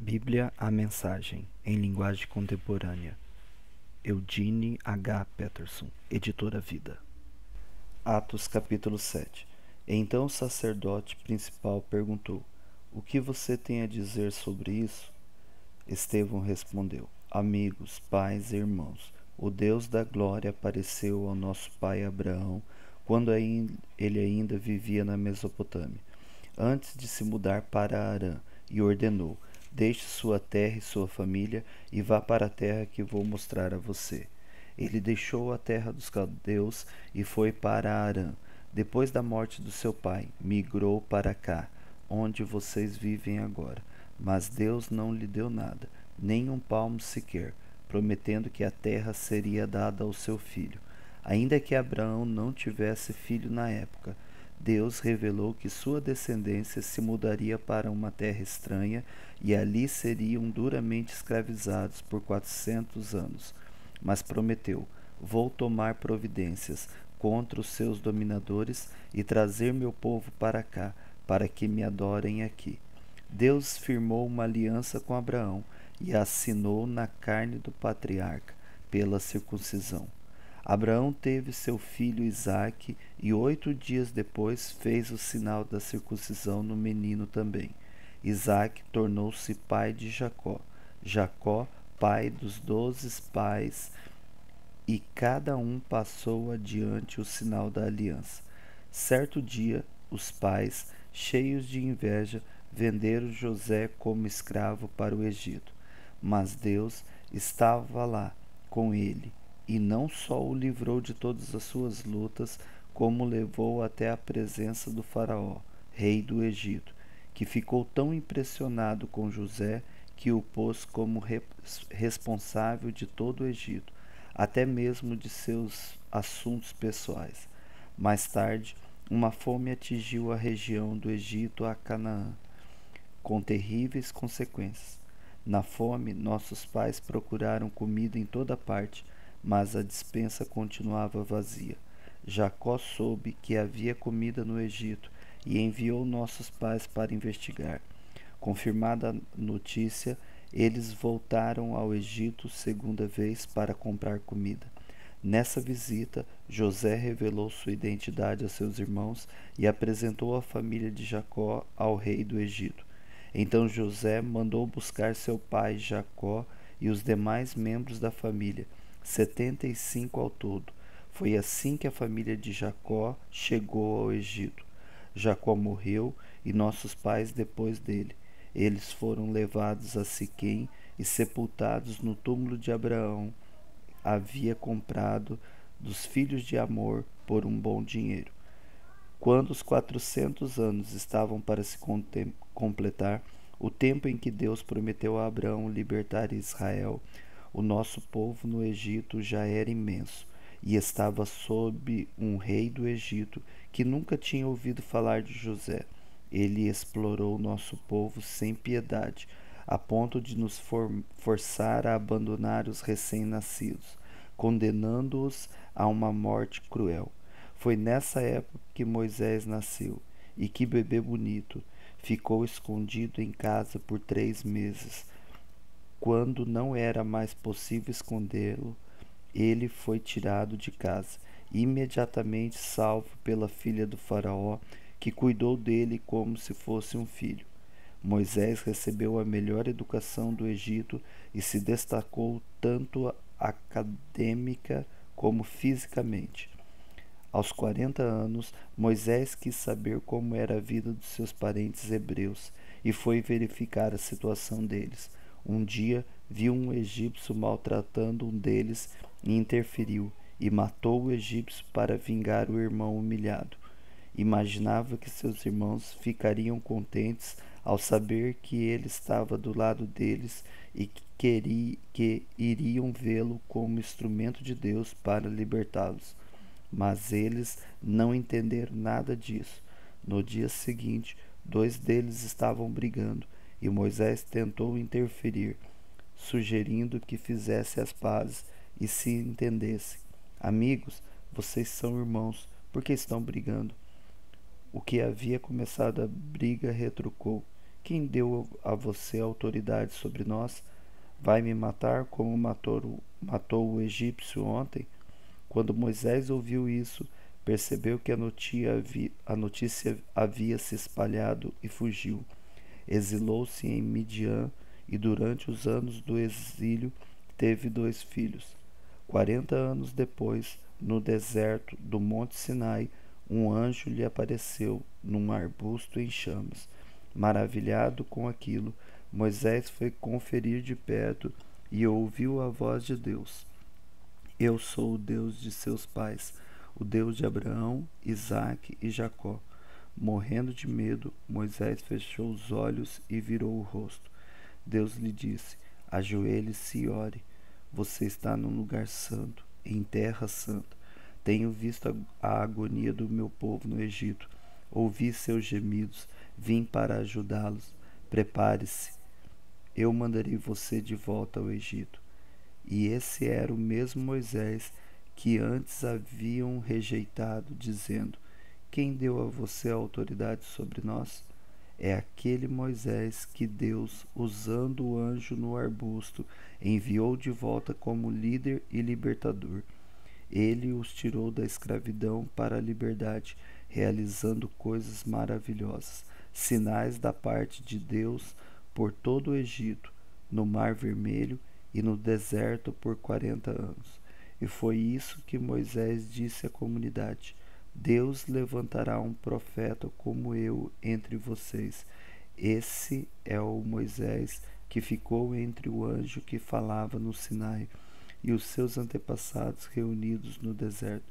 Bíblia A Mensagem, em linguagem contemporânea. Eugene H. Peterson, Editora Vida. Atos capítulo 7. Então o sacerdote principal perguntou: O que você tem a dizer sobre isso? Estevão respondeu: Amigos, pais e irmãos, o Deus da glória apareceu ao nosso pai Abraão quando ele ainda vivia na Mesopotâmia, antes de se mudar para Harã, e ordenou: Deixe sua terra e sua família e vá para a terra que vou mostrar a você. Ele deixou a terra dos caldeus e foi para Harã. Depois da morte do seu pai, migrou para cá, onde vocês vivem agora. Mas Deus não lhe deu nada, nem um palmo sequer, prometendo que a terra seria dada ao seu filho. Ainda que Abraão não tivesse filho na época, Deus revelou que sua descendência se mudaria para uma terra estranha e ali seriam duramente escravizados por 400 anos. Mas prometeu: Vou tomar providências contra os seus dominadores e trazer meu povo para cá, para que me adorem aqui. Deus firmou uma aliança com Abraão e a assinou na carne do patriarca, pela circuncisão. Abraão teve seu filho Isaque e 8 dias depois fez o sinal da circuncisão no menino também. Isaque tornou-se pai de Jacó, Jacó pai dos 12 pais, e cada um passou adiante o sinal da aliança. Certo dia, os pais, cheios de inveja, venderam José como escravo para o Egito. Mas Deus estava lá com ele, e não só o livrou de todas as suas lutas, como o levou até a presença do faraó, rei do Egito, que ficou tão impressionado com José que o pôs como responsável de todo o Egito, até mesmo de seus assuntos pessoais. Mais tarde, uma fome atingiu a região do Egito a Canaã, com terríveis consequências. Na fome, nossos pais procuraram comida em toda parte, mas a despensa continuava vazia. Jacó soube que havia comida no Egito e enviou nossos pais para investigar. Confirmada a notícia, eles voltaram ao Egito segunda vez para comprar comida. Nessa visita, José revelou sua identidade a seus irmãos e apresentou a família de Jacó ao rei do Egito. Então José mandou buscar seu pai Jacó e os demais membros da família, 75 ao todo. Foi assim que a família de Jacó chegou ao Egito. Jacó morreu e nossos pais depois dele. Eles foram levados a Siquém e sepultados no túmulo de Abraão havia comprado dos filhos de Amor por um bom dinheiro. Quando os 400 anos estavam para se completar, o tempo em que Deus prometeu a Abraão libertar Israel, o nosso povo no Egito já era imenso e estava sob um rei do Egito que nunca tinha ouvido falar de José. Ele explorou nosso povo sem piedade, a ponto de nos forçar a abandonar os recém-nascidos, condenando-os a uma morte cruel. Foi nessa época que Moisés nasceu, e que bebê bonito! Ficou escondido em casa por 3 meses. Quando não era mais possível escondê-lo, ele foi tirado de casa, imediatamente salvo pela filha do faraó, que cuidou dele como se fosse um filho. Moisés recebeu a melhor educação do Egito e se destacou tanto acadêmica como fisicamente. Aos 40 anos, Moisés quis saber como era a vida dos seus parentes hebreus e foi verificar a situação deles. Um dia, viu um egípcio maltratando um deles e interferiu, e matou o egípcio para vingar o irmão humilhado. Imaginava que seus irmãos ficariam contentes ao saber que ele estava do lado deles e que iriam vê-lo como instrumento de Deus para libertá-los. Mas eles não entenderam nada disso. No dia seguinte, 2 deles estavam brigando e Moisés tentou interferir, sugerindo que fizesse as pazes e se entendessem. Amigos, vocês são irmãos, por que estão brigando? O que havia começado a briga retrucou: Quem deu a você autoridade sobre nós? Vai me matar como matou o egípcio ontem? Quando Moisés ouviu isso, percebeu que a notícia havia se espalhado e fugiu. Exilou-se em Midian e durante os anos do exílio teve 2 filhos. 40 anos depois, no deserto do Monte Sinai, um anjo lhe apareceu num arbusto em chamas. Maravilhado com aquilo, Moisés foi conferir de perto e ouviu a voz de Deus. Eu sou o Deus de seus pais, o Deus de Abraão, Isaque e Jacó. Morrendo de medo, Moisés fechou os olhos e virou o rosto. Deus lhe disse: ajoelhe-se e ore. Você está num lugar santo, em terra santa. Tenho visto a agonia do meu povo no Egito. Ouvi seus gemidos, vim para ajudá-los. Prepare-se, eu mandarei você de volta ao Egito. E esse era o mesmo Moisés que antes haviam rejeitado, dizendo: quem deu a você a autoridade sobre nós? É aquele Moisés que Deus, usando o anjo no arbusto, enviou de volta como líder e libertador. Ele os tirou da escravidão para a liberdade, realizando coisas maravilhosas, sinais da parte de Deus por todo o Egito, no Mar Vermelho e no deserto por 40 anos. E foi isso que Moisés disse à comunidade: Deus levantará um profeta como eu entre vocês. Esse é o Moisés que ficou entre o anjo que falava no Sinai e os seus antepassados reunidos no deserto,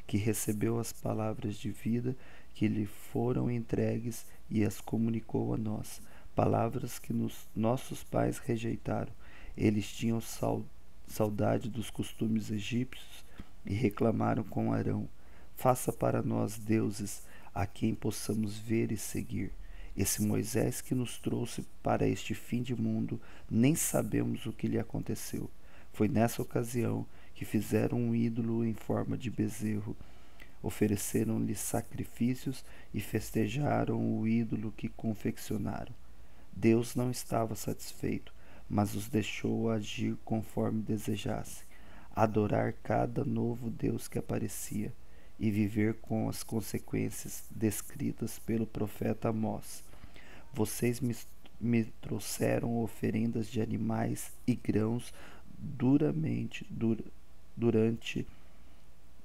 que recebeu as palavras de vida que lhe foram entregues e as comunicou a nós, palavras que nossos pais rejeitaram. Eles tinham saudade dos costumes egípcios e reclamaram com Arão: faça para nós deuses a quem possamos ver e seguir. Esse Moisés que nos trouxe para este fim de mundo, nem sabemos o que lhe aconteceu. Foi nessa ocasião que fizeram um ídolo em forma de bezerro, ofereceram-lhe sacrifícios e festejaram o ídolo que confeccionaram. Deus não estava satisfeito, mas os deixou agir conforme desejassem, adorar cada novo Deus que aparecia e viver com as consequências descritas pelo profeta Amós. Vocês me trouxeram oferendas de animais e grãos durante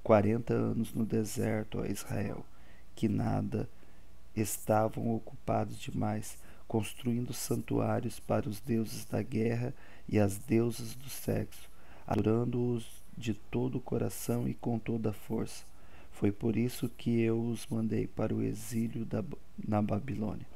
40 anos no deserto a Israel, que nada estavam ocupados demais, construindo santuários para os deuses da guerra e as deusas do sexo, adorando-os de todo o coração e com toda a força. Foi por isso que eu os mandei para o exílio na Babilônia.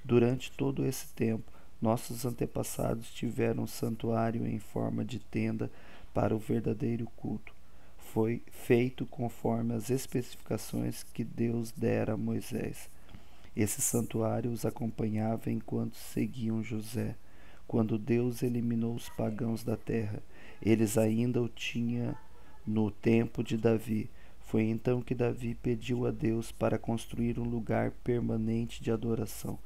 Durante todo esse tempo, nossos antepassados tiveram um santuário em forma de tenda para o verdadeiro culto. Foi feito conforme as especificações que Deus dera a Moisés. Esse santuário os acompanhava enquanto seguiam José. Quando Deus eliminou os pagãos da terra, eles ainda o tinham no tempo de Davi. Foi então que Davi pediu a Deus para construir um lugar permanente de adoração,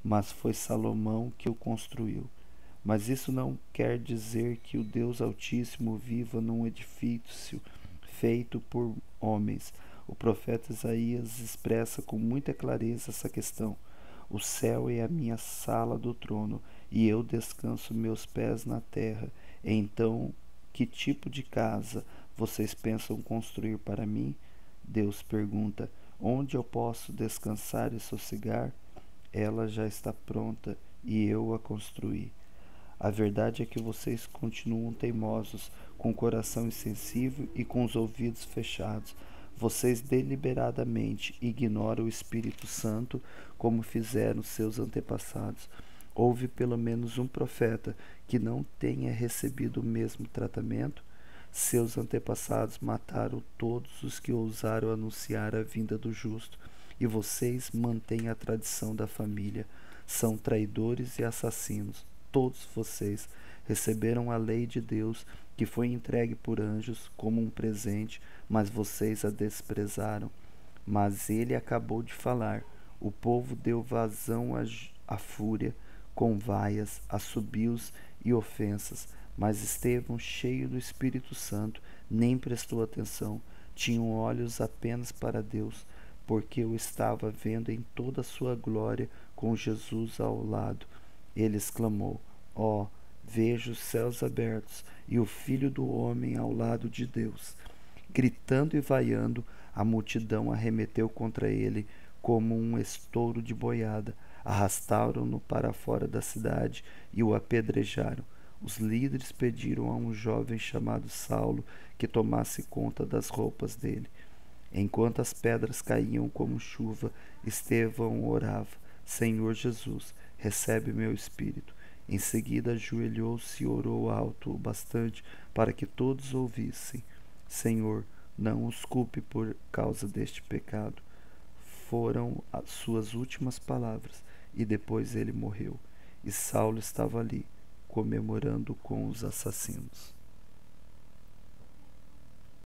mas foi Salomão que o construiu. Mas isso não quer dizer que o Deus Altíssimo viva num edifício feito por homens. O profeta Isaías expressa com muita clareza essa questão. O céu é a minha sala do trono, e eu descanso meus pés na terra. Então, que tipo de casa vocês pensam construir para mim? Deus pergunta: onde eu posso descansar e sossegar? Ela já está pronta e eu a construí. A verdade é que vocês continuam teimosos, com o coração insensível e com os ouvidos fechados. Vocês deliberadamente ignoram o Espírito Santo, como fizeram seus antepassados. Houve pelo menos um profeta que não tenha recebido o mesmo tratamento? Seus antepassados mataram todos os que ousaram anunciar a vinda do justo, e vocês mantêm a tradição da família. São traidores e assassinos. Todos vocês receberam a lei de Deus, que foi entregue por anjos como um presente, mas vocês a desprezaram. Mas ele acabou de falar: o povo deu vazão a fúria, com vaias, assobios e ofensas, mas Estevão, cheio do Espírito Santo, nem prestou atenção, tinha olhos apenas para Deus, porque o estava vendo em toda a sua glória, com Jesus ao lado. Ele exclamou: Ó, vejo os céus abertos e o Filho do Homem ao lado de Deus. Gritando e vaiando, a multidão arremeteu contra ele como um estouro de boiada. Arrastaram-no para fora da cidade e o apedrejaram. Os líderes pediram a um jovem chamado Saulo que tomasse conta das roupas dele. Enquanto as pedras caíam como chuva, Estevão orava: Senhor Jesus, recebe meu espírito. Em seguida ajoelhou-se e orou alto o bastante para que todos ouvissem: Senhor, não os culpe por causa deste pecado. Foram as suas últimas palavras, e depois ele morreu. E Saulo estava ali, comemorando com os assassinos.